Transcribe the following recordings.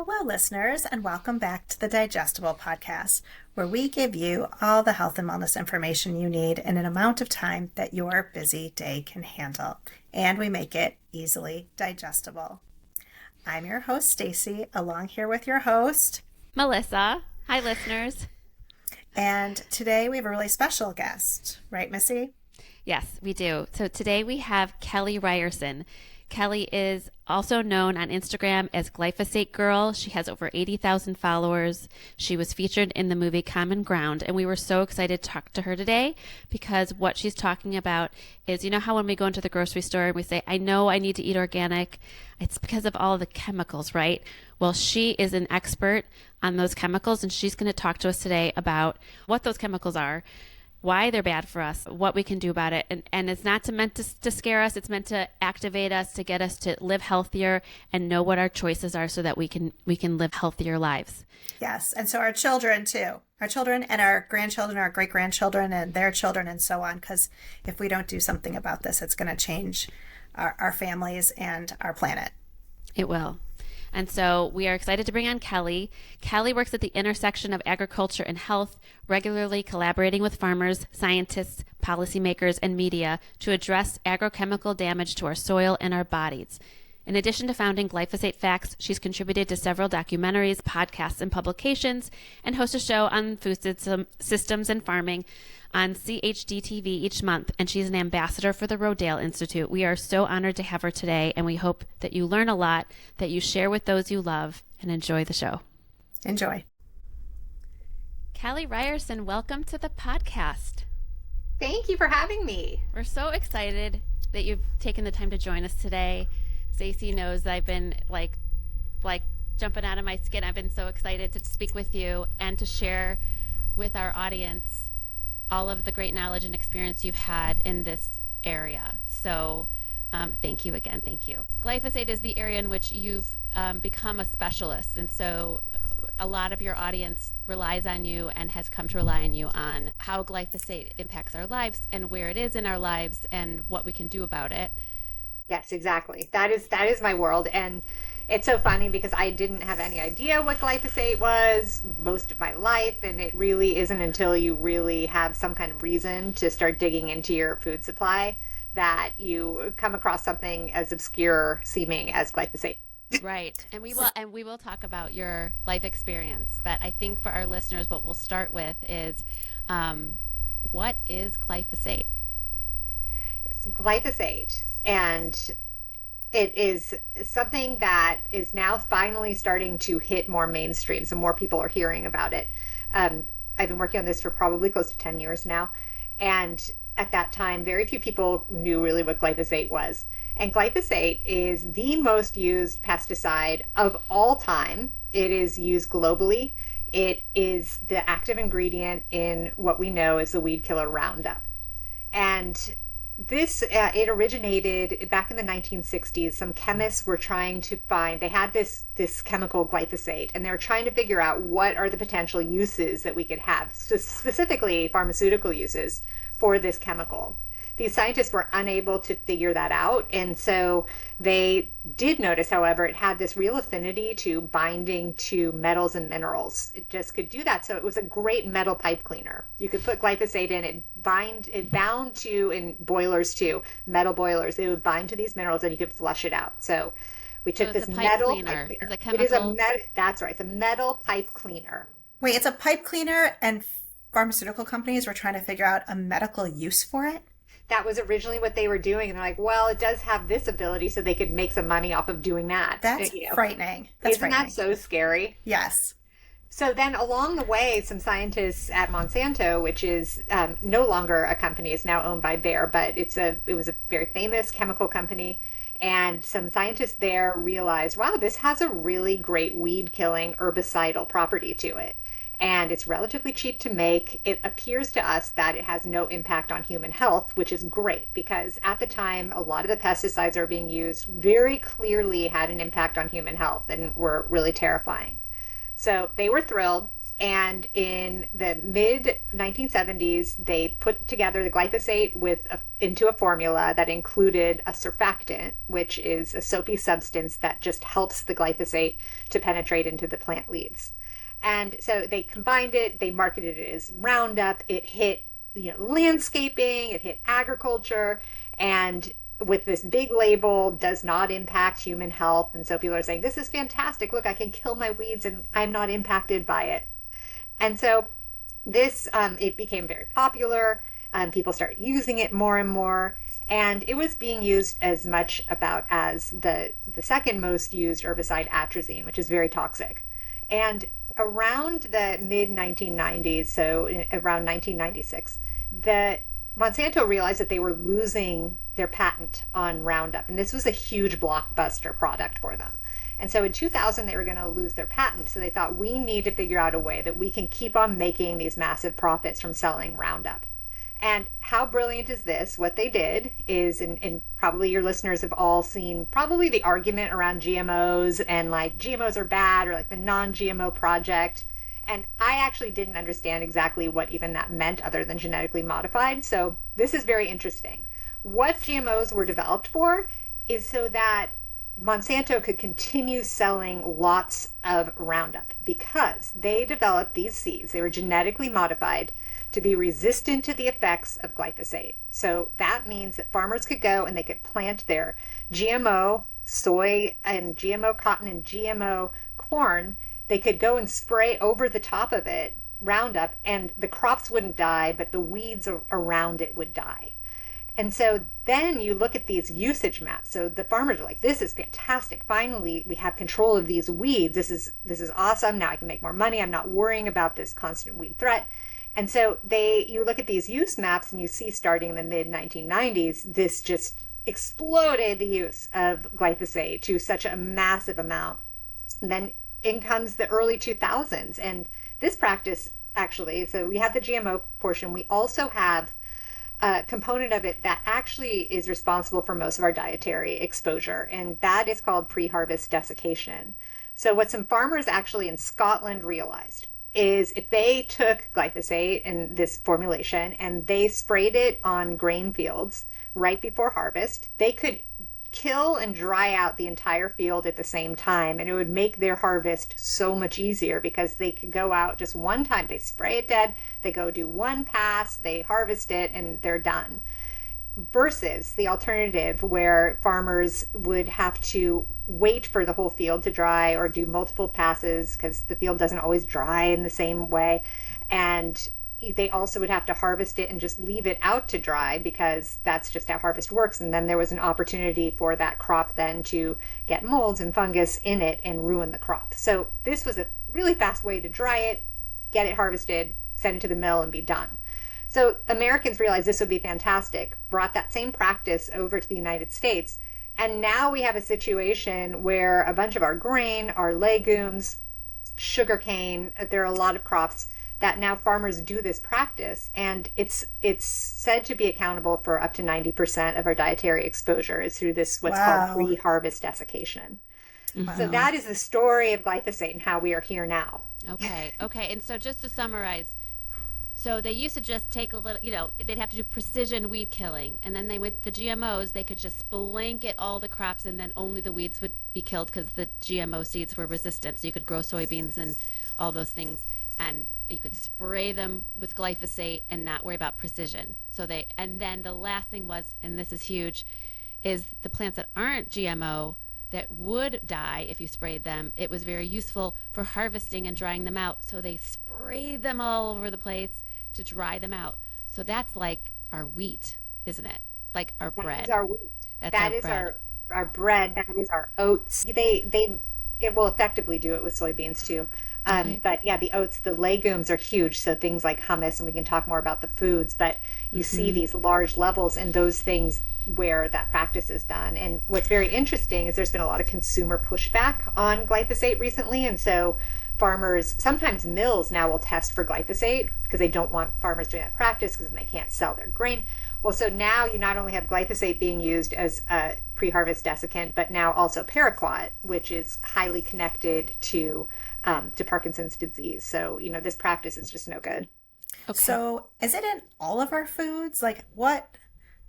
Hello, listeners, and welcome back to the Digestible Podcast, where we give you all the health and wellness information you need in an amount of time that your busy day can handle, and we make it easily digestible. I'm your host, Stacy, along here with your host, Melissa. Hi, listeners. And today we have a really special guest, right, Missy? Yes, we do. So today we have Kelly Ryerson. Kelly is also known on Instagram as Glyphosate Girl. She has over 80,000 followers. She was featured in the movie Common Ground, and we were so excited to talk to her today because what she's talking about is, you know how when we go into the grocery store and we say, I know I need to eat organic, it's because of all the chemicals, right? Well, she is an expert on those chemicals, and she's going to talk to us today about what those chemicals are, why they're bad for us, what we can do about it. And it's not meant to scare us. It's meant to activate us, to get us to live healthier and know what our choices are so that we can live healthier lives. Yes. And so our children too, our children and our grandchildren, our great-grandchildren and their children and so on. Because if we don't do something about this, it's going to change our families and our planet. It will. And so we are excited to bring on Kelly. Kelly works at the intersection of agriculture and health, regularly collaborating with farmers, scientists, policymakers, and media to address agrochemical damage to our soil and our bodies. In addition to founding Glyphosate Facts, she's contributed to several documentaries, podcasts, and publications, and hosts a show on food systems and farming on CHD-TV each month, and she's an ambassador for the Rodale Institute. We are so honored to have her today, and we hope that you learn a lot, that you share with those you love, and enjoy the show. Enjoy. Kelly Ryerson, welcome to the podcast. Thank you for having me. We're so excited that you've taken the time to join us today. Stacey knows I've been like jumping out of my skin. I've been so excited to speak with you and to share with our audience all of the great knowledge and experience you've had in this area. So thank you again. Thank you. Glyphosate is the area in which you've become a specialist. And so a lot of your audience relies on you and has come to rely on you on how glyphosate impacts our lives and where it is in our lives and what we can do about it. Yes, exactly. That is my world. And it's so funny because I didn't have any idea what glyphosate was most of my life. And it really isn't until you really have some kind of reason to start digging into your food supply that you come across something as obscure seeming as glyphosate. Right. And we will talk about your life experience. But I think for our listeners, what we'll start with is what is glyphosate? It's glyphosate. And it is something that is now finally starting to hit more mainstream. So more people are hearing about it. I've been working on this for probably close to 10 years now. And at that time, very few people knew really what glyphosate was. And glyphosate is the most used pesticide of all time. It is used globally. It is the active ingredient in what we know as the weed killer Roundup. And this, it originated back in the 1960s. Some chemists were trying to find, they had this chemical glyphosate, and they were trying to figure out what are the potential uses that we could have, specifically pharmaceutical uses for this chemical. These scientists were unable to figure that out, and so they did notice, however, it had this real affinity to binding to metals and minerals. It just could do that, so it was a great metal pipe cleaner. You could put glyphosate in, it bound to, in boilers too, metal boilers, it would bind to these minerals and you could flush it out. So we took this metal pipe cleaner. Is it chemical? That's right, it's a metal pipe cleaner. Wait, it's a pipe cleaner and pharmaceutical companies were trying to figure out a medical use for it? That was originally what they were doing. And they're like, well, it does have this ability, so they could make some money off of doing that. That's frightening. Isn't that so scary? Yes. So then along the way, some scientists at Monsanto, which is no longer a company, it's now owned by Bayer, but it was a very famous chemical company. And some scientists there realized, wow, this has a really great weed killing herbicidal property to it. And it's relatively cheap to make. It appears to us that it has no impact on human health, which is great because at the time, a lot of the pesticides that are being used very clearly had an impact on human health and were really terrifying. So they were thrilled. And in the mid 1970s, they put together the glyphosate into a formula that included a surfactant, which is a soapy substance that just helps the glyphosate to penetrate into the plant leaves. And so they combined it, they marketed it as Roundup. It hit, landscaping, it hit agriculture, and with this big label, does not impact human health. And so people are saying, this is fantastic. Look, I can kill my weeds and I'm not impacted by it. And so this, it became very popular. People started using it more and more. And it was being used as much about as the second most used herbicide, atrazine, which is very toxic. And around the mid 1990s, so around 1996, the Monsanto realized that they were losing their patent on Roundup. And this was a huge blockbuster product for them. And so in 2000, they were going to lose their patent. So they thought, we need to figure out a way that we can keep on making these massive profits from selling Roundup. And how brilliant is this? What they did is, and probably your listeners have all seen probably the argument around GMOs and like GMOs are bad, or like the non-GMO project. And I actually didn't understand exactly what even that meant other than genetically modified. So this is very interesting. What GMOs were developed for is so that Monsanto could continue selling lots of Roundup, because they developed these seeds. They were genetically modified to be resistant to the effects of glyphosate. So that means that farmers could go and they could plant their GMO soy and GMO cotton and GMO corn. They could go and spray over the top of it Roundup, and the crops wouldn't die, but the weeds around it would die. And so then you look at these usage maps. So the farmers are like, this is fantastic. Finally, we have control of these weeds. This is awesome. Now I can make more money. I'm not worrying about this constant weed threat. And so you look at these use maps and you see, starting in the mid 1990s, this just exploded, the use of glyphosate to such a massive amount. And then in comes the early 2000s. And this practice, actually, so we have the GMO portion. We also have a component of it that actually is responsible for most of our dietary exposure, and that is called pre-harvest desiccation. So what some farmers actually in Scotland realized is, if they took glyphosate in this formulation and they sprayed it on grain fields right before harvest, they could kill and dry out the entire field at the same time, and it would make their harvest so much easier, because they could go out just one time, they spray it dead, they go do one pass, they harvest it, and they're done. Versus the alternative, where farmers would have to wait for the whole field to dry or do multiple passes, because the field doesn't always dry in the same way, and they also would have to harvest it and just leave it out to dry, because that's just how harvest works. And then there was an opportunity for that crop then to get molds and fungus in it and ruin the crop. So this was a really fast way to dry it, get it harvested, send it to the mill, and be done. So Americans realized this would be fantastic, brought that same practice over to the United States. And now we have a situation where a bunch of our grain, our legumes, sugarcane, there are a lot of crops that now farmers do this practice, and it's said to be accountable for up to 90% of our dietary exposure is through this what's called pre-harvest desiccation. Wow. So that is the story of glyphosate and how we are here now. Okay. And so just to summarize, so they used to just take a little, they'd have to do precision weed killing, and then with the GMOs, they could just blanket all the crops, and then only the weeds would be killed because the GMO seeds were resistant. So you could grow soybeans and all those things, and you could spray them with glyphosate and not worry about precision. And then the last thing was, and this is huge, is the plants that aren't GMO that would die if you sprayed them, it was very useful for harvesting and drying them out. So they sprayed them all over the place to dry them out. So that's like our wheat, isn't it? Like our bread. That is our wheat. That is our bread. That is our oats. It will effectively do it with soybeans too. But yeah, the oats, the legumes are huge. So things like hummus, and we can talk more about the foods, but you see these large levels in those things where that practice is done. And what's very interesting is there's been a lot of consumer pushback on glyphosate recently. And so farmers, sometimes mills now will test for glyphosate because they don't want farmers doing that practice because then they can't sell their grain. Well, so now you not only have glyphosate being used as a pre-harvest desiccant, but now also paraquat, which is highly connected to Parkinson's disease. So, you know, this practice is just no good. Okay. So is it in all of our foods? Like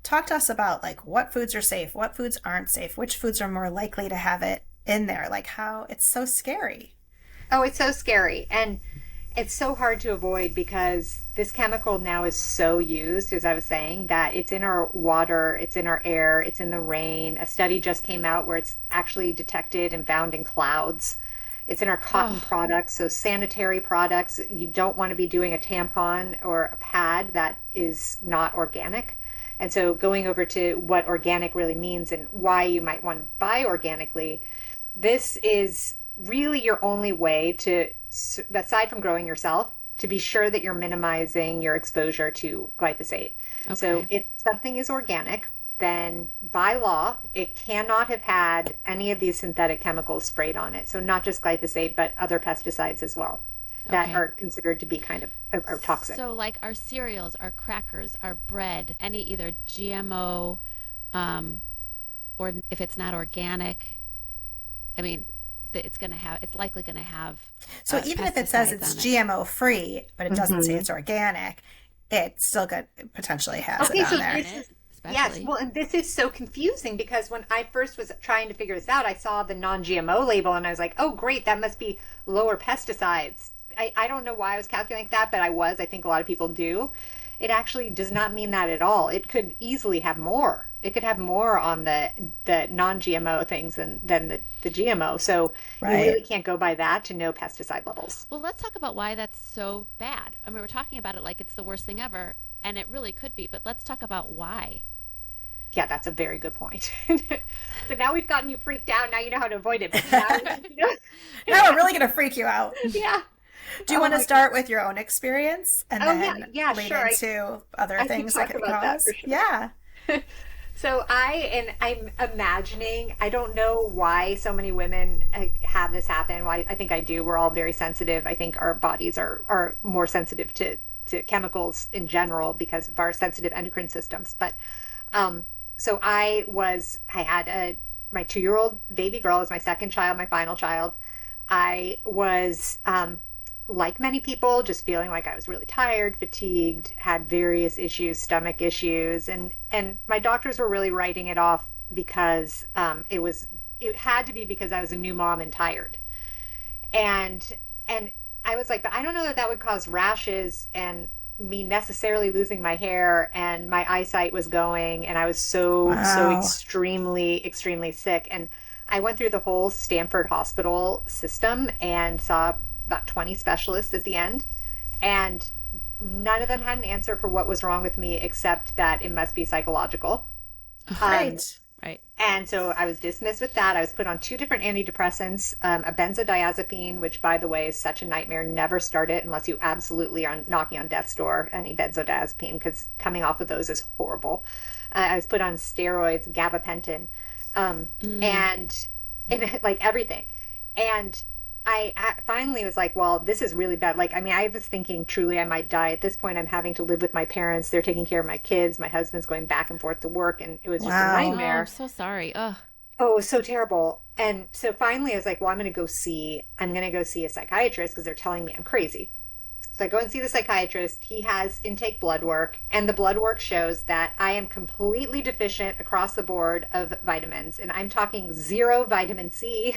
talk to us about like what foods are safe, what foods aren't safe, which foods are more likely to have it in there, like how it's so scary. Oh, it's so scary. And it's so hard to avoid because this chemical now is so used, as I was saying, that it's in our water, it's in our air, it's in the rain. A study just came out where it's actually detected and found in clouds. It's in our cotton products, so sanitary products. You don't want to be doing a tampon or a pad that is not organic. And so going over to what organic really means and why you might want to buy organically, this is really your only way to, aside from growing yourself, to be sure that you're minimizing your exposure to glyphosate. Okay. So if something is organic, then by law, it cannot have had any of these synthetic chemicals sprayed on it. So not just glyphosate, but other pesticides as well that are considered to be kind of are toxic. So like our cereals, our crackers, our bread, any either GMO, or if it's not organic, I mean, it's likely going to have. So even if it says it's GMO free, but it doesn't say it's organic, it still potentially has it on there. Yes, well, and this is so confusing because when I first was trying to figure this out, I saw the non-GMO label and I was like, oh, great, that must be lower pesticides. I don't know why I was calculating that, but I think a lot of people do. It actually does not mean that at all. It could easily have more. It could have more on the non-GMO things than the GMO. So you really can't go by that to know pesticide levels. Well, let's talk about why that's so bad. I mean, we're talking about it like it's the worst thing ever, and it really could be, but let's talk about why. Yeah, that's a very good point. So now we've gotten you freaked out. Now you know how to avoid it. But now we're really going to freak you out. Yeah. Do you want to start with your own experience and then lead sure. into other things that could cause? Sure. Yeah. So I'm imagining, I don't know why so many women have this happen. Why I think I do. We're all very sensitive. I think our bodies are more sensitive to chemicals in general because of our sensitive endocrine systems. But so I had my 2-year-old baby girl as my second child, my final child. I was like many people, just feeling like I was really tired, fatigued, had various issues, stomach issues, and my doctors were really writing it off because it had to be because I was a new mom and tired, and I was like, but I don't know that would cause rashes and me necessarily losing my hair, and my eyesight was going, and I was so extremely sick, and I went through the whole Stanford hospital system and saw about 20 specialists at the end, and none of them had an answer for what was wrong with me except that it must be psychological. Right. And so I was dismissed with that. I was put on 2 different antidepressants, a benzodiazepine, which by the way is such a nightmare. Never start it unless you absolutely are knocking on death's door, any benzodiazepine, because coming off of those is horrible. I was put on steroids, gabapentin, and like everything. And I finally was like, well, this is really bad. Like, I mean, I was thinking truly I might die. At this point, I'm having to live with my parents. They're taking care of my kids. My husband's going back and forth to work, and it was just a nightmare. Oh, I'm so sorry. Ugh. Oh, it was so terrible. And so finally I was like, well, I'm going to go see a psychiatrist because they're telling me I'm crazy. So I go and see the psychiatrist. He has intake blood work, and the blood work shows that I am completely deficient across the board of vitamins. And I'm talking 0 vitamin C,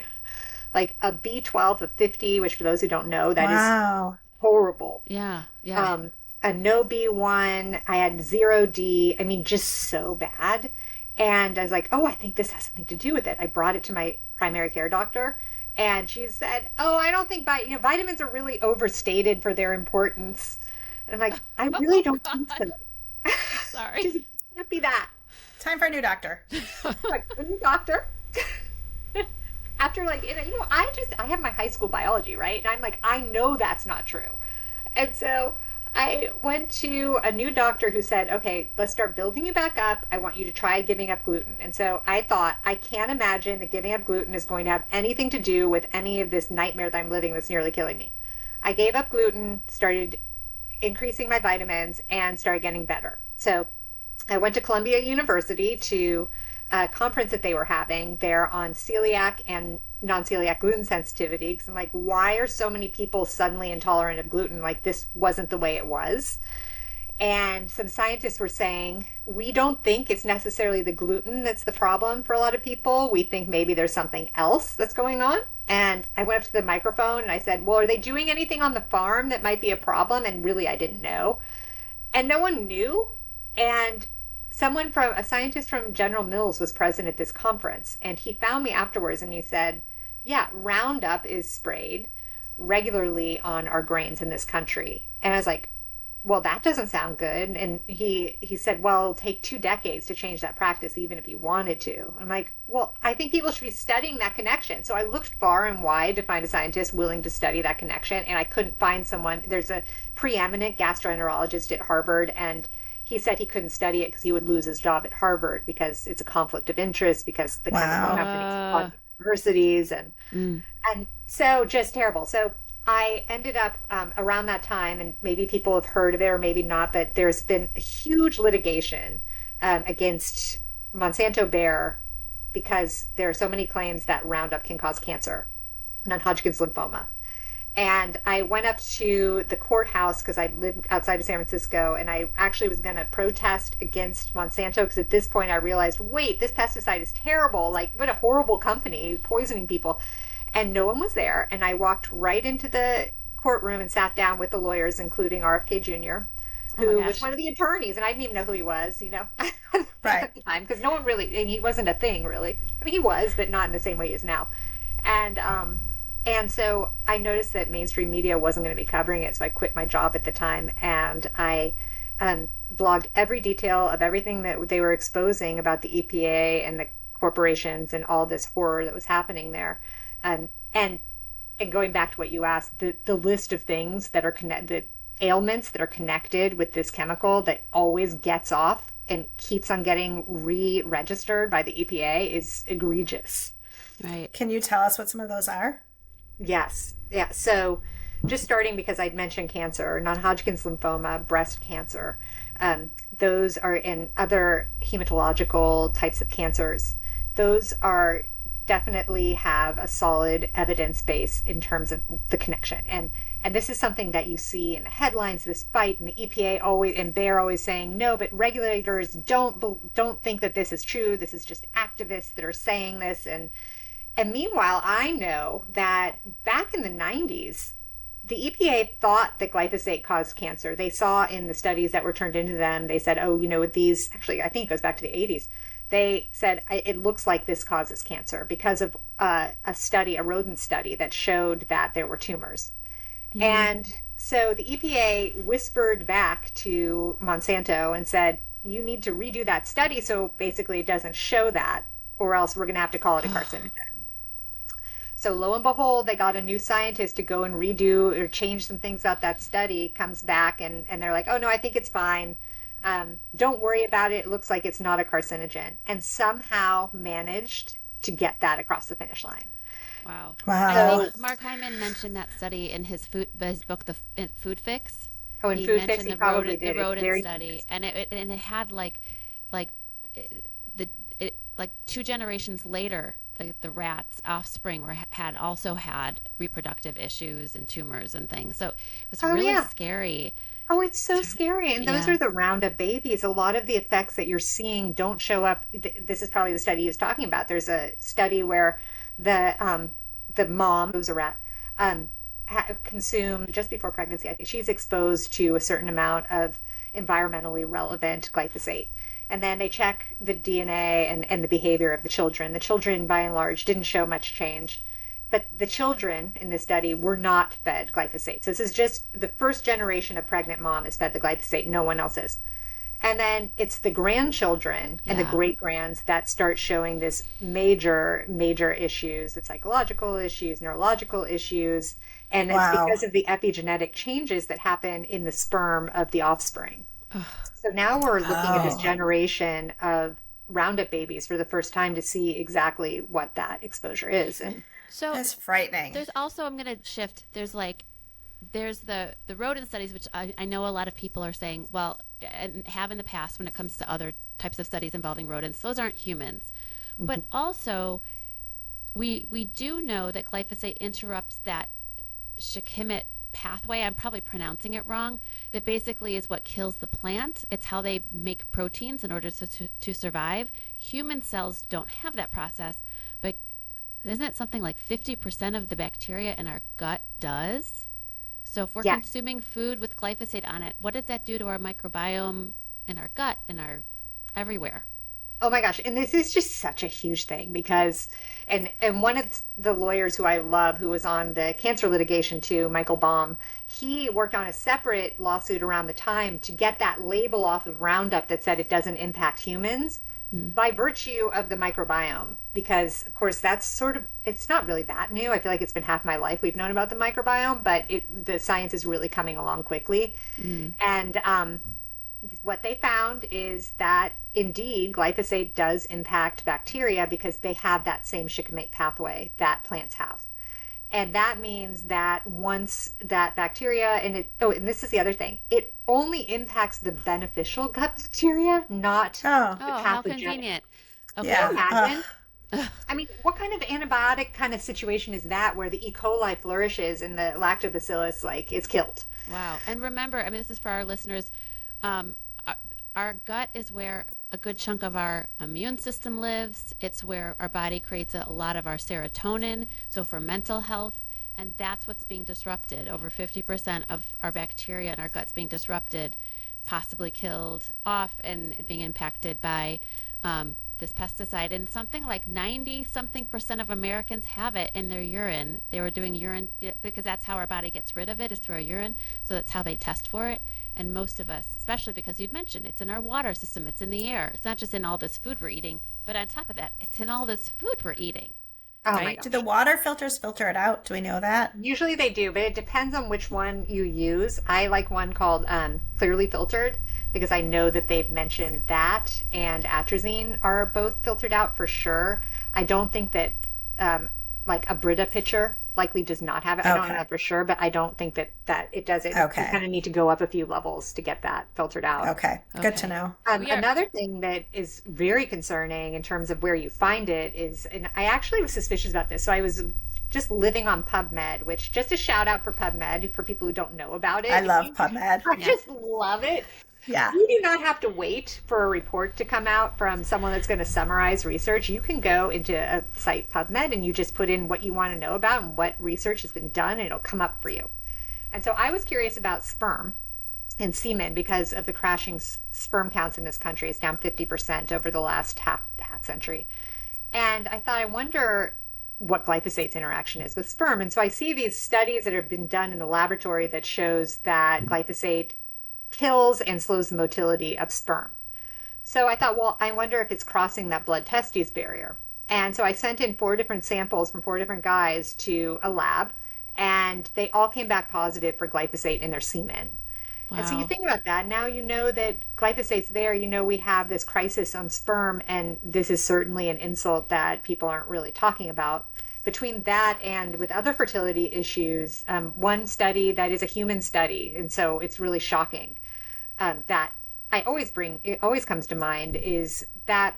like a B12 of 50, which for those who don't know, that is horrible. Yeah. A no B1, I had 0 D. I mean, just so bad. And I was like, oh, I think this has something to do with it. I brought it to my primary care doctor, and she said, oh, I don't think vitamins are really overstated for their importance. And I'm like, I really don't think so. Sorry. It can't be that. Time for a new doctor. Like, a new doctor? After I have my high school biology, right? And I'm like, I know that's not true. And so I went to a new doctor who said, okay, let's start building you back up. I want you to try giving up gluten. And so I thought, I can't imagine that giving up gluten is going to have anything to do with any of this nightmare that I'm living that's nearly killing me. I gave up gluten, started increasing my vitamins, and started getting better. So I went to Columbia University to a conference that they were having there on celiac and non-celiac gluten sensitivity, because I'm like, why are so many people suddenly intolerant of gluten? Like, this wasn't the way it was. And some scientists were saying, we don't think it's necessarily the gluten that's the problem for a lot of people. We think maybe there's something else that's going on. And I went up to the microphone and I said, well, are they doing anything on the farm that might be a problem? And really, I didn't know. And no one knew. And a scientist from General Mills was present at this conference. And he found me afterwards and he said, yeah, Roundup is sprayed regularly on our grains in this country. And I was like, well, that doesn't sound good. And he said, well, it'll take 2 decades to change that practice, even if you wanted to. I'm like, well, I think people should be studying that connection. So I looked far and wide to find a scientist willing to study that connection. And I couldn't find someone. There's a preeminent gastroenterologist at Harvard, and he said he couldn't study it because he would lose his job at Harvard because it's a conflict of interest, because the chemical companies universities and so just terrible. So I ended up around that time, and maybe people have heard of it or maybe not, but there's been a huge litigation against Monsanto Bayer because there are so many claims that Roundup can cause cancer, non-Hodgkin's lymphoma. And I went up to the courthouse because I lived outside of San Francisco, and I actually was going to protest against Monsanto because at this point I realized, wait, this pesticide is terrible. Like, what a horrible company, poisoning people. And no one was there. And I walked right into the courtroom and sat down with the lawyers, including RFK Jr., who was one of the attorneys. And I didn't even know who he was, right. At the time, because no one really, and he wasn't a thing really. I mean, he was, but not in the same way he is now. And so I noticed that mainstream media wasn't going to be covering it, so I quit my job at the time, and I blogged every detail of everything that they were exposing about the EPA and the corporations and all this horror that was happening there. And going back to what you asked, the list of things that are the ailments that are connected with this chemical that always gets off and keeps on getting re-registered by the EPA is egregious. Right. Can you tell us what some of those are? Yes. Yeah. So just starting because I'd mentioned cancer, non-Hodgkin's lymphoma, breast cancer, those are in other hematological types of cancers. Those are definitely have a solid evidence base in terms of the connection. And this is something that you see in the headlines, this fight, and the EPA always, and Bayer always saying, no, but regulators don't think that this is true. This is just activists that are saying this. And meanwhile, I know that back in the 90s, the EPA thought that glyphosate caused cancer. They saw in the studies that were turned into them, they said, with these, actually, I think it goes back to the 80s. They said, it looks like this causes cancer because of a rodent study that showed that there were tumors. Mm-hmm. And so the EPA whispered back to Monsanto and said, you need to redo that study so basically it doesn't show that, or else we're going to have to call it a carcinogen. So lo and behold, they got a new scientist to go and redo or change some things about that study, comes back and they're like, oh no, I think it's fine. Don't worry about it. It looks like it's not a carcinogen, and somehow managed to get that across the finish line. Wow. Wow. I think Mark Hyman mentioned that study in his book, The Food Fix. Oh, in Food Fix, he probably did. The rodent study, and it had like 2 generations later, the rats' offspring had also had reproductive issues and tumors and things. So it was really scary. Oh, it's so scary. And those are the Roundup babies. A lot of the effects that you're seeing don't show up. This is probably the study he was talking about. There's a study where the mom, who's a rat, consumed just before pregnancy. I think she's exposed to a certain amount of environmentally relevant glyphosate. And then they check the DNA and the behavior of the children. The children, by and large, didn't show much change. But the children in this study were not fed glyphosate. So this is just the first generation of pregnant mom is fed the glyphosate. No one else is. And then it's the grandchildren and the great grands that start showing this major, major issues, the psychological issues, neurological issues. And it's because of the epigenetic changes that happen in the sperm of the offspring. So now we're looking at this generation of Roundup babies for the first time to see exactly what that exposure is. And so that's frightening. There's also, I'm going to shift. There's the rodent studies, which I know a lot of people are saying, well, and have in the past when it comes to other types of studies involving rodents, those aren't humans. Mm-hmm. But also, we do know that glyphosate interrupts that shikimate pathway. I'm probably pronouncing it wrong. That basically is what kills the plant. It's how they make proteins in order to survive. Human cells don't have that process, but isn't it something like 50% of the bacteria in our gut does? So if we're consuming food with glyphosate on it, what does that do to our microbiome in our gut and our everywhere? Oh my gosh. And this is just such a huge thing because, and one of the lawyers who I love, who was on the cancer litigation too, Michael Baum, he worked on a separate lawsuit around the time to get that label off of Roundup that said it doesn't impact humans by virtue of the microbiome. Because of course that's sort of, it's not really that new. I feel like it's been half my life we've known about the microbiome, but the science is really coming along quickly. And, what they found is that indeed glyphosate does impact bacteria because they have that same shikimate pathway that plants have. And that means that once that bacteria, and this is the other thing, it only impacts the beneficial gut bacteria, not the pathogenic. How convenient. Okay. Yeah. Imagine. I mean, what kind of antibiotic kind of situation is that where the E. coli flourishes and the lactobacillus is killed? Wow. And remember, I mean, this is for our listeners, our gut is where a good chunk of our immune system lives. It's where our body creates a lot of our serotonin, so for mental health, and that's what's being disrupted. Over 50% of our bacteria in our gut's being disrupted, possibly killed off, and being impacted by this pesticide. And something like 90-something% of Americans have it in their urine. They were doing urine, because that's how our body gets rid of it, is through our urine, so that's how they test for it. And most of us, especially because you'd mentioned it's in our water system, it's in the air. It's not just in all this food we're eating, but on top of that, it's in all this food we're eating. Oh right? my gosh. Do the water filters filter it out? Do we know that? Usually they do, but it depends on which one you use. I like one called Clearly Filtered because I know that they've mentioned that and atrazine are both filtered out for sure. I don't think that a Brita pitcher likely does not have it. I don't know that for sure, but I don't think that it does it. Okay. You kind of need to go up a few levels to get that filtered out. Okay. Good to know. Another thing that is very concerning in terms of where you find it is, and I actually was suspicious about this. So I was just living on PubMed, which just a shout out for PubMed for people who don't know about it. I love PubMed. I just love it. Yeah. You do not have to wait for a report to come out from someone that's going to summarize research. You can go into a site PubMed and you just put in what you want to know about and what research has been done, and it'll come up for you. And so I was curious about sperm and semen because of the crashing sperm counts in this country. It's down 50% over the last half century. And I thought, I wonder what glyphosate's interaction is with sperm. And so I see these studies that have been done in the laboratory that shows that glyphosate kills and slows the motility of sperm. So I thought, well, I wonder if it's crossing that blood testes barrier. And so I sent in 4 different samples from 4 different guys to a lab, and they all came back positive for glyphosate in their semen. Wow. And so you think about that. Now you know that glyphosate's there. You know we have this crisis on sperm, and this is certainly an insult that people aren't really talking about. Between that and with other fertility issues, one study that is a human study, and so it's really shocking, that it always comes to mind is that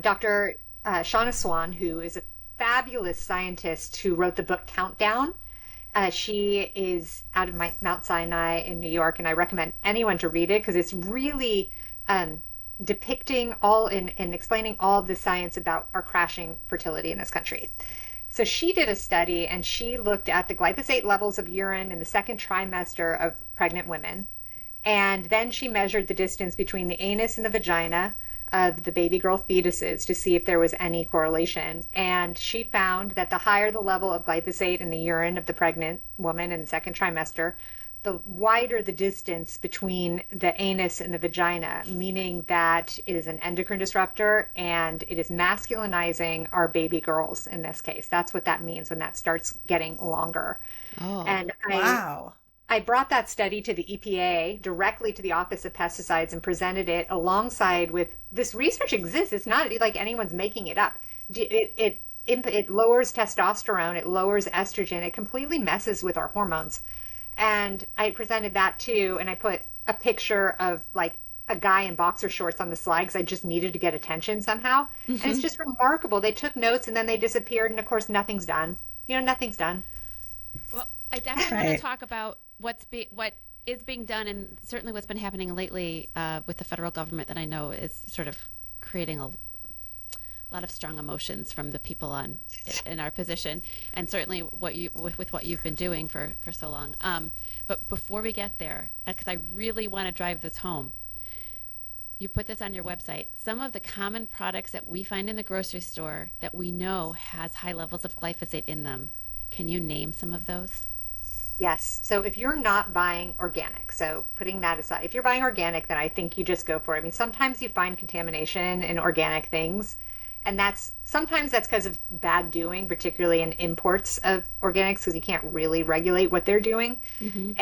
Dr. Shauna Swan, who is a fabulous scientist who wrote the book Countdown. She is out of Mount Sinai in New York, and I recommend anyone to read it because it's really depicting all and explaining all of the science about our crashing fertility in this country. So she did a study, and she looked at the glyphosate levels of urine in the second trimester of pregnant women. And then she measured the distance between the anus and the vagina of the baby girl fetuses to see if there was any correlation. And she found that the higher the level of glyphosate in the urine of the pregnant woman in the second trimester, the wider the distance between the anus and the vagina, meaning that it is an endocrine disruptor and it is masculinizing our baby girls in this case. That's what that means when that starts getting longer. Oh, And Wow. I brought that study to the EPA, directly to the Office of Pesticides, and presented it alongside with this research exists. It's not like anyone's making it up. It lowers testosterone, it lowers estrogen, it completely messes with our hormones. And I presented that too, and I put a picture of like a guy in boxer shorts on the slide because I just needed to get attention somehow. And it's just remarkable. They took notes and then they disappeared, and of course nothing's done. Nothing's done. well, I definitely want to talk about what is being done, and certainly what's been happening lately with the federal government that I know is sort of creating a lot of strong emotions from the people in our position, and certainly with what you've been doing for so long. But before we get there, because I really want to drive this home, you put this on your website. Some of the common products that we find in the grocery store that we know has high levels of glyphosate in them. Can you name some of those? Yes. So if you're not buying organic, so putting that aside, if you're buying organic, then I think you just go for it. I mean, sometimes you find contamination in organic things, and sometimes that's because of bad doing, particularly in imports of organics, because you can't really regulate what they're doing.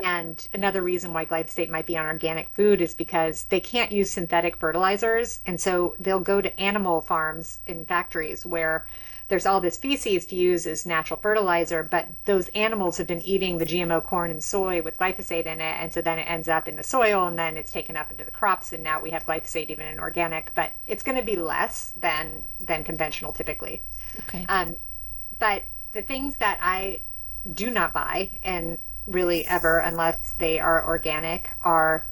And another reason why glyphosate might be on organic food is because they can't use synthetic fertilizers. And so they'll go to animal farms in factories where there's all this feces to use as natural fertilizer, but those animals have been eating the GMO corn and soy with glyphosate in it, and so then it ends up in the soil, and then it's taken up into the crops, and now we have glyphosate even in organic, but it's going to be less than conventional typically. Okay. But the things that I do not buy, and really ever unless they are organic, are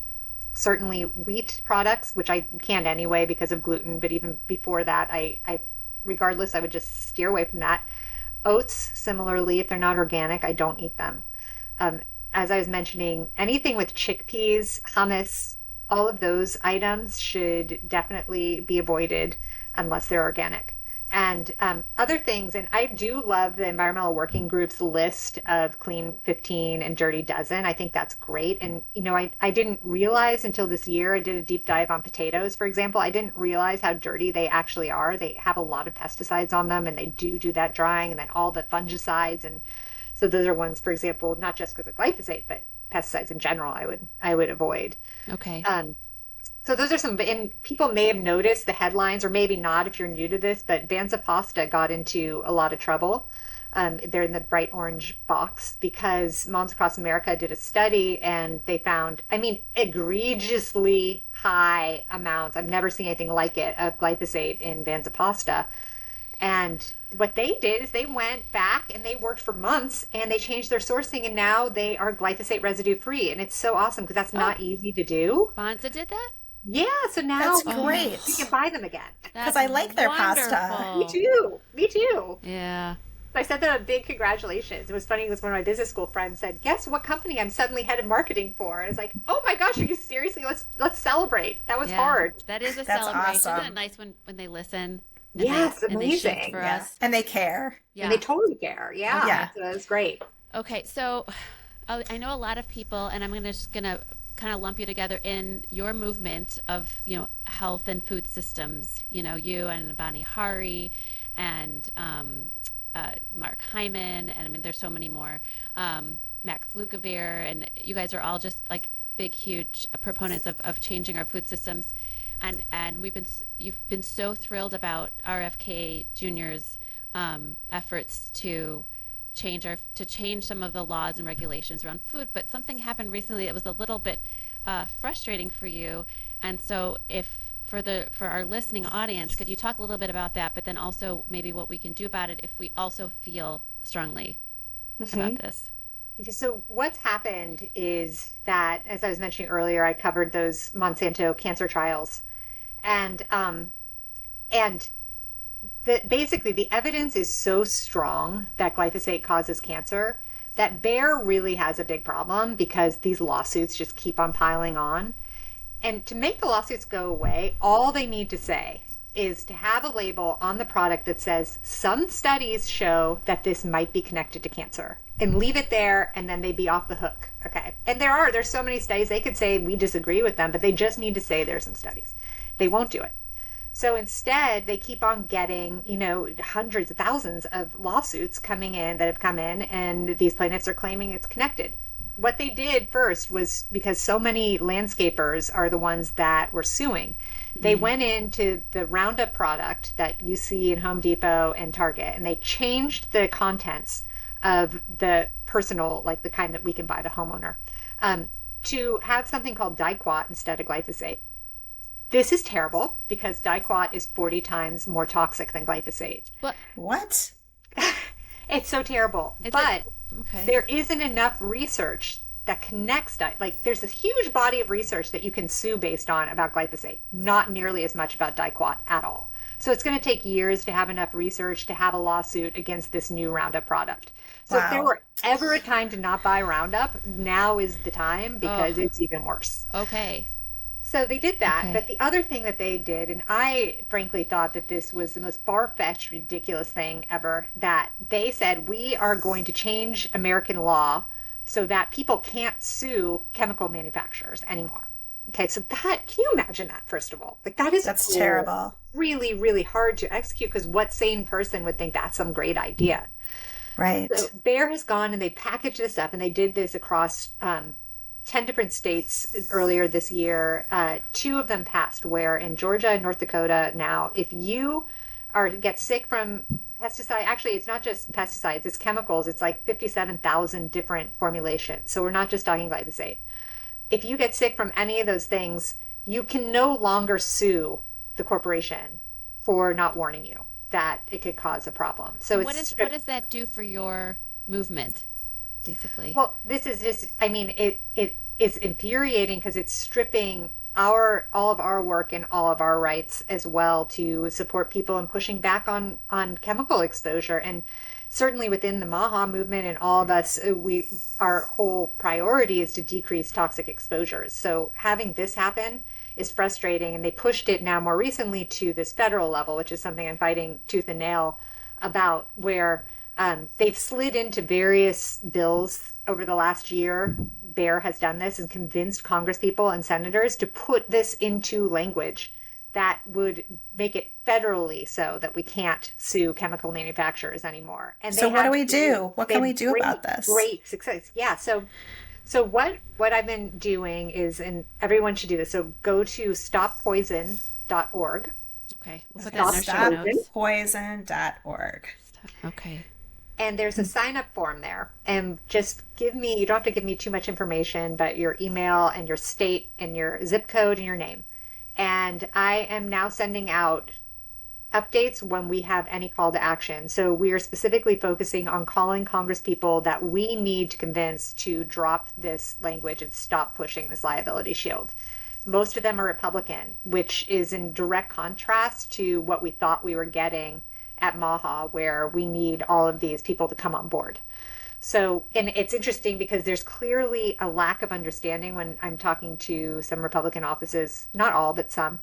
certainly wheat products, which I can't anyway because of gluten, but even before that, I regardless, I would just steer away from that. Oats, similarly, if they're not organic, I don't eat them. As I was mentioning, anything with chickpeas, hummus, all of those items should definitely be avoided unless they're organic. And other things, and I do love the Environmental Working Group's list of Clean 15 and Dirty Dozen. I think that's great. And, I didn't realize until this year, I did a deep dive on potatoes, for example. I didn't realize how dirty they actually are. They have a lot of pesticides on them, and they do that drying, and then all the fungicides. And so those are ones, for example, not just because of glyphosate, but pesticides in general, I would avoid. Okay. So those are some, and people may have noticed the headlines, or maybe not if you're new to this, but Pasta got into a lot of trouble. They're in the bright orange box because Moms Across America did a study and they found, egregiously high amounts. I've never seen anything like it of glyphosate in Pasta. And what they did is they went back and they worked for months and they changed their sourcing, and now they are glyphosate residue free. And it's so awesome because that's not easy to do. Bonza did that? Yeah, so now That's great. you can buy them again. Because I like their wonderful. pasta. Me too. Yeah. I sent them a big congratulations. It was funny because one of my business school friends said, "Guess what company I'm suddenly head of marketing for?" And I was like, "Oh my gosh, are you seriously? Let's celebrate. That was hard." That is a That's celebration. awesome. Isn't it nice when they listen? Yes, and they amazing. shift for Yeah. us. And they care. Yeah. And they totally care. Yeah, Yeah. So it was great. Okay, so I know a lot of people, and I'm just gonna kind of lump you together in your movement of health and food systems. You and Vani Hari and Mark Hyman, and there's so many more. Max Lukavere, and you guys are all just like big, huge proponents of changing our food systems. And you've been so thrilled about RFK Jr.'s efforts to change some of the laws and regulations around food, but something happened recently that was a little bit frustrating for you. And so, for our listening audience, could you talk a little bit about that, but then also maybe what we can do about it if we also feel strongly about this? So what's happened is that, as I was mentioning earlier, I covered those Monsanto cancer trials, and basically the evidence is so strong that glyphosate causes cancer that Bayer really has a big problem because these lawsuits just keep on piling on. And to make the lawsuits go away, all they need to say is to have a label on the product that says some studies show that this might be connected to cancer, and leave it there, and then they'd be off the hook. Okay. And there's so many studies. They could say we disagree with them, but they just need to say there's some studies. They won't do it. So instead, they keep on getting, hundreds of thousands of lawsuits coming in that have come in, and these plaintiffs are claiming it's connected. What they did first was, because so many landscapers are the ones that were suing, they went into the Roundup product that you see in Home Depot and Target, and they changed the contents of the personal, like the kind that we can buy, the homeowner, to have something called diquat instead of glyphosate. This is terrible because diquat is 40 times more toxic than glyphosate. What? It's so terrible. Okay. There isn't enough research that connects, there's this huge body of research that you can sue based on about glyphosate, not nearly as much about diquat at all. So it's going to take years to have enough research to have a lawsuit against this new Roundup product. So if there were ever a time to not buy Roundup, now is the time, because it's even worse. Okay. So they did that. Okay. But the other thing that they did, and I frankly thought that this was the most far-fetched, ridiculous thing ever, that they said, we are going to change American law so that people can't sue chemical manufacturers anymore. Okay, so can you imagine that, first of all? That's terrible. Really, really hard to execute, because what sane person would think that's some great idea? Right. So Bayer has gone and they packaged this up, and they did this across 10 different states earlier this year. 2 of them passed, where in Georgia and North Dakota now, if you get sick from pesticide, actually it's not just pesticides, it's chemicals. It's like 57,000 different formulations. So we're not just talking glyphosate. If you get sick from any of those things, you can no longer sue the corporation for not warning you that it could cause a problem. So what does that do for your movement, basically? Well, this is just, it is infuriating, because it's stripping all of our work and all of our rights as well to support people and pushing back on chemical exposure. And certainly within the MAHA movement and all of us, our whole priority is to decrease toxic exposures. So having this happen is frustrating, and they pushed it now more recently to this federal level, which is something I'm fighting tooth and nail about, where they've slid into various bills over the last year. Bayer has done this and convinced Congresspeople and senators to put this into language that would make it federally so that we can't sue chemical manufacturers anymore. And so what do we do? What can we do about this? Great success. Yeah. So what I've been doing is, and everyone should do this, so go to stoppoison.org. Okay. We'll put that in our show notes. Stoppoison.org. Okay. And there's a sign-up form there. And just you don't have to give me too much information, but your email and your state and your zip code and your name. And I am now sending out updates when we have any call to action. So we are specifically focusing on calling Congresspeople that we need to convince to drop this language and stop pushing this liability shield. Most of them are Republican, which is in direct contrast to what we thought we were getting at MAHA, where we need all of these people to come on board. So, and it's interesting because there's clearly a lack of understanding when I'm talking to some Republican offices, not all, but some,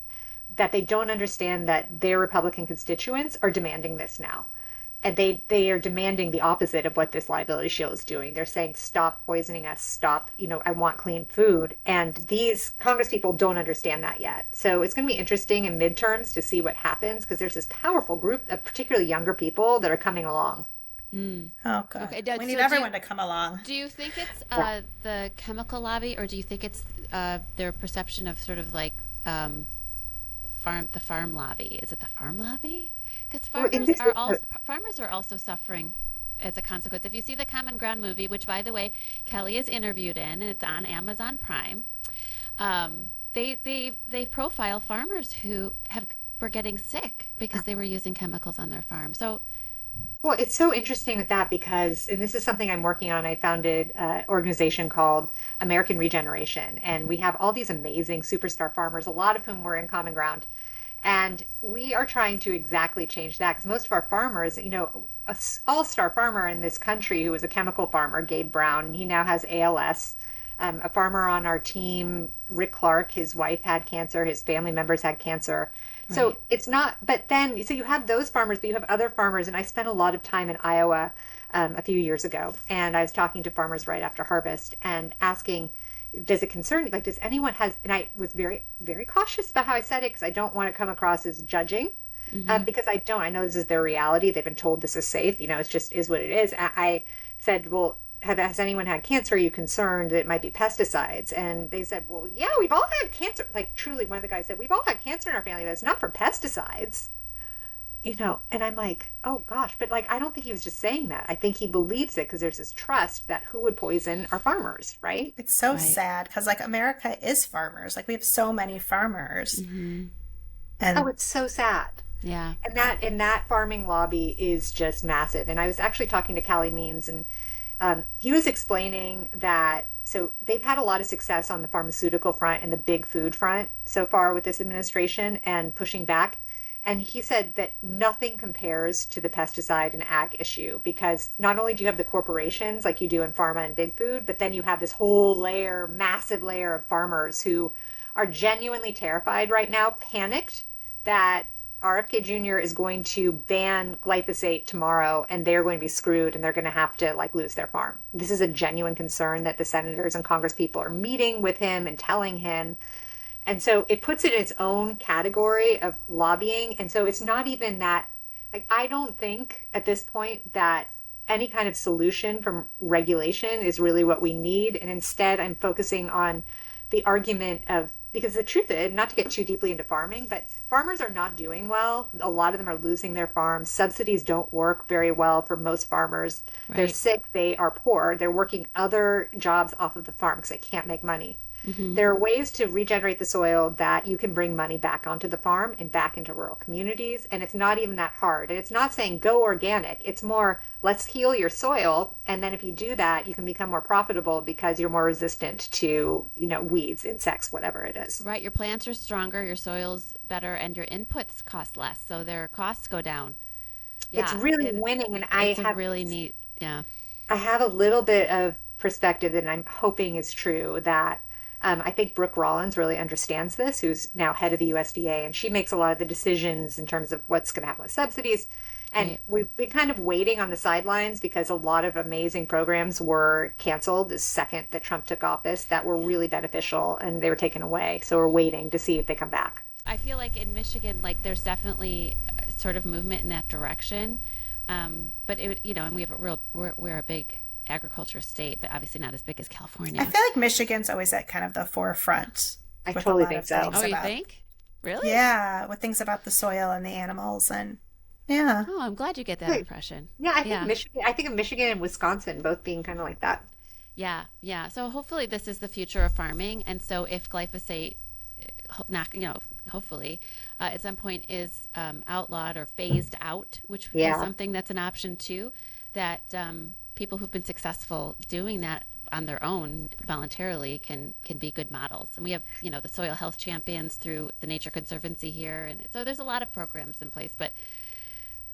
that they don't understand that their Republican constituents are demanding this now. And they are demanding the opposite of what this liability shield is doing. They're saying, stop poisoning us, stop, I want clean food. And these Congresspeople don't understand that yet. So it's going to be interesting in midterms to see what happens, because there's this powerful group of particularly younger people that are coming along. Oh, God. Okay, we need everyone to come along. Do you think it's the chemical lobby, or do you think it's their perception of sort of like the farm lobby? Is it the farm lobby? Because farmers are also suffering as a consequence. If you see the Common Ground movie, which, by the way, Kelly is interviewed in, and it's on Amazon Prime, they profile farmers who were getting sick because they were using chemicals on their farm. So, well, it's so interesting with that because, and this is something I'm working on, I founded an organization called American Regeneration, and we have all these amazing superstar farmers, a lot of whom were in Common Ground. And we are trying to exactly change that, because most of our farmers, an all-star farmer in this country who was a chemical farmer, Gabe Brown, he now has ALS. A farmer on our team, Rick Clark, his wife had cancer, his family members had cancer. So Right. it's not, but then, so you have those farmers, but you have other farmers. And I spent a lot of time in Iowa a few years ago. And I was talking to farmers right after harvest and asking, does it concern you? Like, does anyone has, and I was very, very cautious about how I said it because I don't want to come across as judging. Because I don't, I know this is their reality. They've been told this is safe. You know, it's just is what it is. I said, well, has anyone had cancer? Are you concerned that it might be pesticides? And they said, well, yeah, we've all had cancer. Like, truly, one of the guys said, we've all had cancer in our family, but it's not from pesticides. You know, and I'm like, oh gosh, but like, I don't think he was just saying that. I think he believes it because there's this trust that who would poison our farmers, right? It's so Right. sad because like America is farmers. Like we have so many farmers. And Oh, it's so sad. Yeah. And that farming lobby is just massive. And I was actually talking to Callie Means, and he was explaining that so they've had a lot of success on the pharmaceutical front and the big food front so far with this administration and pushing back. And he said that nothing compares to the pesticide and ag issue because not only do you have the corporations like you do in pharma and big food, but then you have this whole layer, massive layer of farmers who are genuinely terrified right now, panicked that RFK Jr. is going to ban glyphosate tomorrow and they're going to be screwed and they're going to have to like lose their farm. This is a genuine concern that the senators and Congress people are meeting with him and telling him. And so it puts it in its own category of lobbying. And so it's not even that, like, I don't think at this point that any kind of solution from regulation is really what we need. And instead, I'm focusing on the argument of, because the truth is, not to get too deeply into farming, but farmers are not doing well. A lot of them are losing their farms. Subsidies don't work very well for most farmers. They're Right. sick. They are poor. They're working other jobs off of the farm because they can't make money. There are ways to regenerate the soil that you can bring money back onto the farm and back into rural communities. And it's not even that hard. And it's not saying go organic. It's more, let's heal your soil. And then if you do that, you can become more profitable because you're more resistant to, you know, weeds, insects, whatever it is. Right. Your plants are stronger, your soil's better, and your inputs cost less. So their costs go down. It's Yeah. really winning. And I It's a have really neat. Yeah. I have a little bit of perspective that I'm hoping is true that I think Brooke Rollins really understands this, who's now head of the USDA, and she makes a lot of the decisions in terms of what's going to happen with subsidies. And Right. we've been kind of waiting on the sidelines because a lot of amazing programs were canceled the second that Trump took office that were really beneficial and they were taken away. So we're waiting to see if they come back. I feel like in Michigan, like there's definitely sort of movement in that direction. But it, you know, and we have a real, we're a big agriculture state, but obviously not as big as California. I feel like Michigan's always at kind of the forefront. I with a totally lot think of so. things Oh, you about- think? Really? Yeah, with things about the soil and the animals and yeah. Oh, I'm glad you get that Right. impression. Yeah, I think Yeah. Michigan. I think of Michigan and Wisconsin both being kind of like that. Yeah, yeah. So hopefully this is the future of farming, and so if glyphosate, not hopefully at some point is outlawed or phased out, which Yeah. is something that's an option too, that people who've been successful doing that on their own voluntarily can be good models. And we have the soil health champions through the Nature Conservancy here, and so there's a lot of programs in place, but.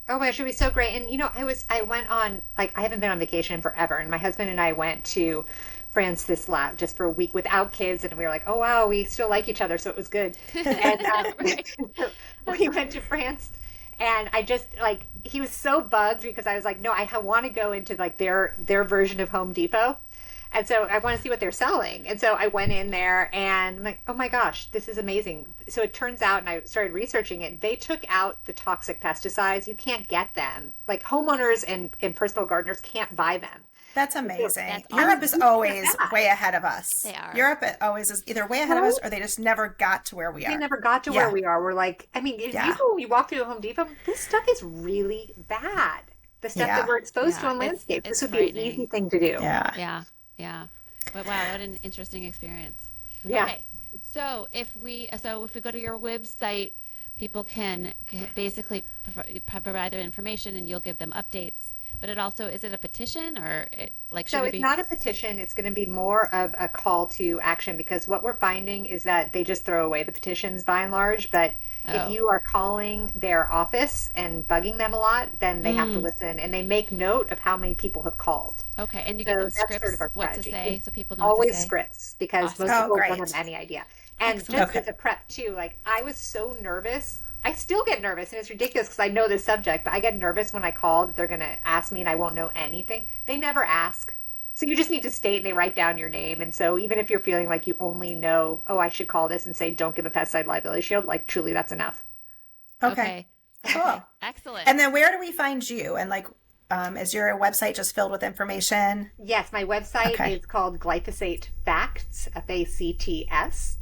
Oh my gosh, it was so great. And I went on, like, I haven't been on vacation in forever. And my husband and I went to France just for a week without kids. And we were like, oh wow, we still like each other. So it was good. And we went to France and I just like, he was so bugged because I was like, no, I want to go into like their version of Home Depot. And so I want to see what they're selling. And so I went in there and I'm like, oh my gosh, this is amazing. So it turns out, and I started researching it, they took out the toxic pesticides. You can't get them. Like homeowners and personal gardeners can't buy them. That's amazing. That's Europe is always Yeah. way ahead of us. They are. Europe always is either way ahead of us or they just never got to where we They are. never got to Yeah. where we are. We're like, I mean, if Yeah. you walk through a Home Depot, this stuff is really bad. The stuff Yeah. that we're exposed to Yeah, on landscape. it's This would be an frightening. easy thing to do. Yeah. Yeah. But wow, what an interesting experience. Yeah. Okay. So if we go to your website, people can basically provide their information and you'll give them updates. But is it a petition or So it's not a petition. It's going to be more of a call to action because what we're finding is that they just throw away the petitions by and large. But If you are calling their office and bugging them a lot, then they have to listen, and they make note of how many people have called. Okay, and you get them scripts, sort of our what to strategy. say, so people know Always what to say? scripts, because Awesome. most people great. don't have any idea. And Excellent. just as a prep too, like I was so nervous. I still get nervous, and it's ridiculous because I know this subject, but I get nervous when I call that they're going to ask me and I won't know anything. They never ask. So you just need to state, and they write down your name. And so even if you're feeling like you only know, oh, I should call this and say, don't give a pesticide liability shield, like truly that's enough. Okay. Cool. Excellent. And then where do we find you? And like, is your website just filled with information? Yes, my website is called Glyphosate Facts, FACTS.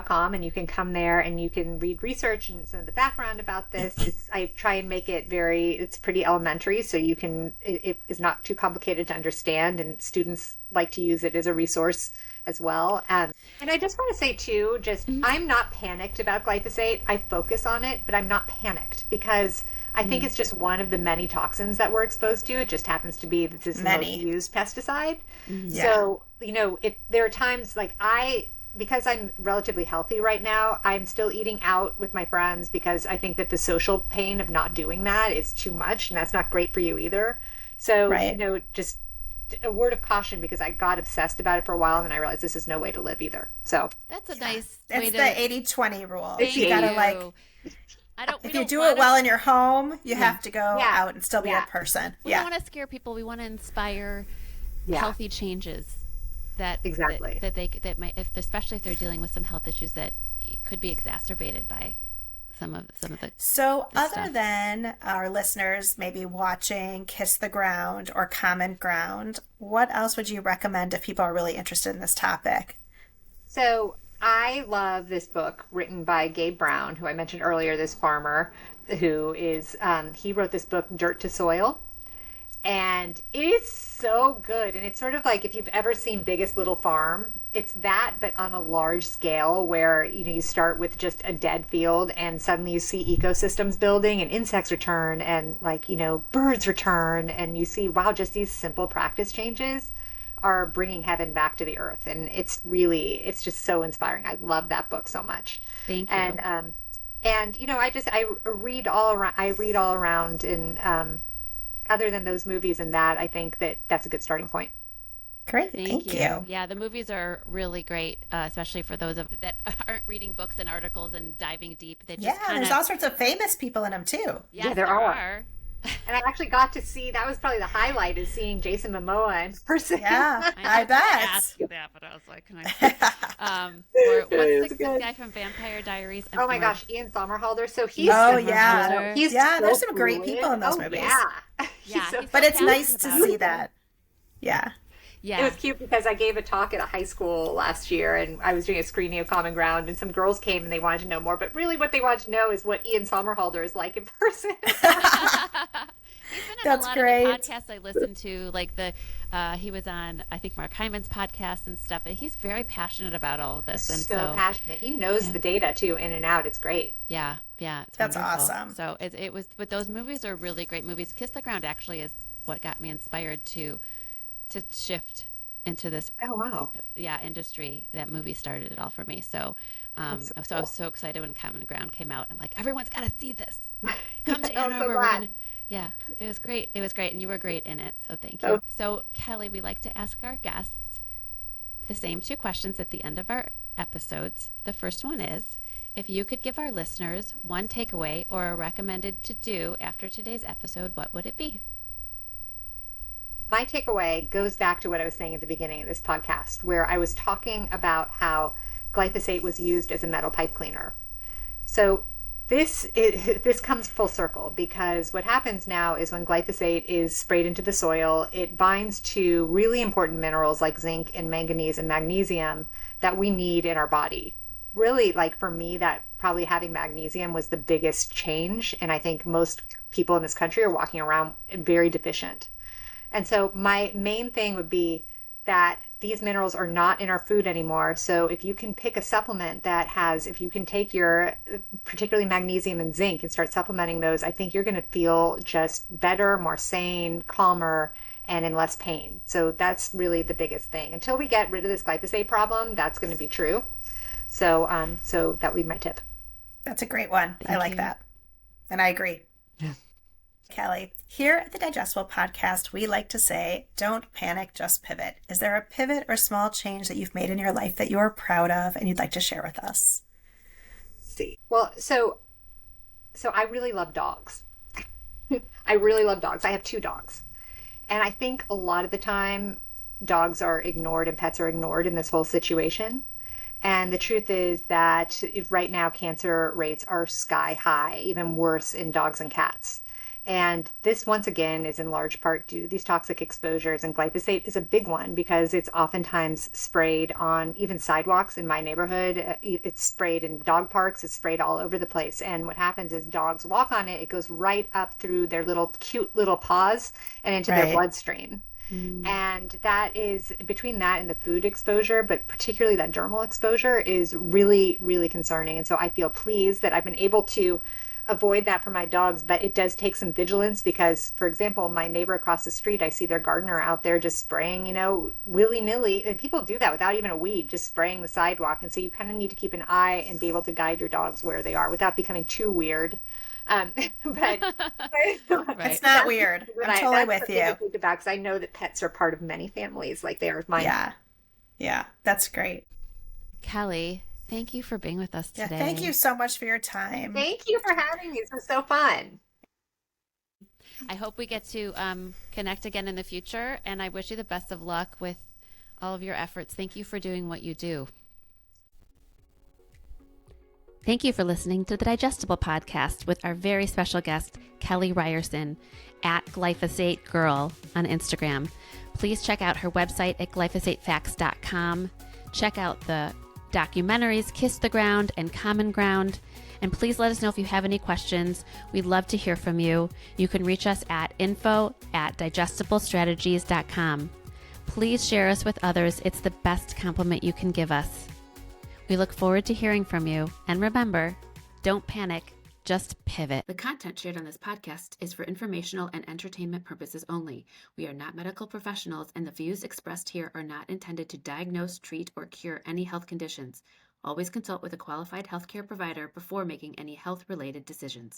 .com, and you can come there and you can read research and some of the background about this. I try and make it it's pretty elementary, so you can, it is not too complicated to understand, and students like to use it as a resource as well. And I just want to say too, I'm not panicked about glyphosate. I focus on it, but I'm not panicked because I think it's just one of the many toxins that we're exposed to. It just happens to be that this is the most used pesticide. So, there are times like because I'm relatively healthy right now, I'm still eating out with my friends because I think that the social pain of not doing that is too much, and that's not great for you either. So, just a word of caution, because I got obsessed about it for a while, and then I realized this is no way to live either. So that's a nice way to... It's the 80-20 rule. You gotta if you do it well in your home, you have to go out and still be a person. We don't want to scare people. We want to inspire healthy changes. That might, especially if they're dealing with some health issues that could be exacerbated by some of the. So, other than our listeners maybe watching Kiss the Ground or Common Ground, what else would you recommend if people are really interested in this topic? So, I love this book written by Gabe Brown, who I mentioned earlier. This farmer who is he wrote this book, Dirt to Soil. And it is so good. And it's sort of like if you've ever seen Biggest Little Farm, it's that, but on a large scale where, you start with just a dead field and suddenly you see ecosystems building and insects return and birds return. And you see, wow, just these simple practice changes are bringing heaven back to the earth. And it's just so inspiring. I love that book so much. Thank you. And I read all around and, other than those movies and that, I think that's a good starting point. Great. Thank you. Yeah, the movies are really great, especially for those that aren't reading books and articles and diving deep. There's all sorts of famous people in them too. Yeah, there are. And I actually got to see, that was probably the highlight, is seeing Jason Momoa in person. Yeah, I bet. I asked you that, but I was like, can I? What's the guy from Vampire Diaries? Oh my gosh, Ian Somerhalder. So he's there's some great people in those movies. But it's nice to see that. Yeah. It was cute because I gave a talk at a high school last year, and I was doing a screening of Common Ground, and some girls came and they wanted to know more, but really what they wanted to know is what Ian Somerhalder is like in person. He's been on a lot of the podcasts I listen to, like he was on, I think, Mark Hyman's podcast and stuff, and he's very passionate about all of this. And so passionate. He knows the data too, in and out. It's great. Yeah, it's that's wonderful. Awesome. So it was, but those movies are really great movies. Kiss the Ground actually is what got me inspired to shift into this industry. That movie started it all for me. So I was so excited when Common Ground came out. I'm like, everyone's got to see this. Come to Ann Arbor. It was great. And you were great in it. So thank you. So Kelly, we like to ask our guests the same two questions at the end of our episodes. The first one is, if you could give our listeners one takeaway or a recommended to do after today's episode, what would it be? My takeaway goes back to what I was saying at the beginning of this podcast, where I was talking about how glyphosate was used as a metal pipe cleaner. So this comes full circle, because what happens now is when glyphosate is sprayed into the soil, it binds to really important minerals like zinc and manganese and magnesium that we need in our body. Really, like for me, that probably having magnesium was the biggest change, and I think most people in this country are walking around very deficient. And so my main thing would be that these minerals are not in our food anymore. So if you can pick a supplement that has, if you can take your particularly magnesium and zinc and start supplementing those, I think you're going to feel just better, more sane, calmer, and in less pain. So that's really the biggest thing. Until we get rid of this glyphosate problem, that's going to be true. So that would be my tip. That's a great one. I like that. And I agree. Yeah. Kelly, here at the Digestible Podcast, we like to say, don't panic, just pivot. Is there a pivot or small change that you've made in your life that you're proud of and you'd like to share with us? See. Well, so I really love dogs. I really love dogs. I have 2 dogs. And I think a lot of the time dogs are ignored and pets are ignored in this whole situation. And the truth is that right now cancer rates are sky high, even worse in dogs and cats. And this, once again, is in large part due to these toxic exposures. And glyphosate is a big one because it's oftentimes sprayed on even sidewalks in my neighborhood. It's sprayed in dog parks. It's sprayed all over the place. And what happens is dogs walk on it. It goes right up through their little cute little paws and into their bloodstream. And that is, between that and the food exposure, but particularly that dermal exposure, is really, really concerning. And so I feel pleased that I've been able to avoid that for my dogs, but it does take some vigilance because, for example, my neighbor across the street, I see their gardener out there just spraying, willy-nilly, and people do that without even a weed, just spraying the sidewalk. And so you kind of need to keep an eye and be able to guide your dogs where they are without becoming too weird. But It's not weird. I'm totally with you. Because I know that pets are part of many families, like they are mine. Yeah, that's great. Kelly, thank you for being with us today. Thank you so much for your time. Thank you for having me. This was so fun. I hope we get to connect again in the future, and I wish you the best of luck with all of your efforts. Thank you for doing what you do. Thank you for listening to the Digestible Podcast with our very special guest, Kelly Ryerson, at Glyphosate Girl on Instagram. Please check out her website at glyphosatefacts.com. Check out the documentaries Kiss the Ground and Common Ground. And please let us know if you have any questions. We'd love to hear from you. You can reach us at info@digestiblestrategies.com. Please share us with others. It's the best compliment you can give us. We look forward to hearing from you. And remember, don't panic, just pivot. The content shared on this podcast is for informational and entertainment purposes only. We are not medical professionals, and the views expressed here are not intended to diagnose, treat, or cure any health conditions. Always consult with a qualified healthcare provider before making any health-related decisions.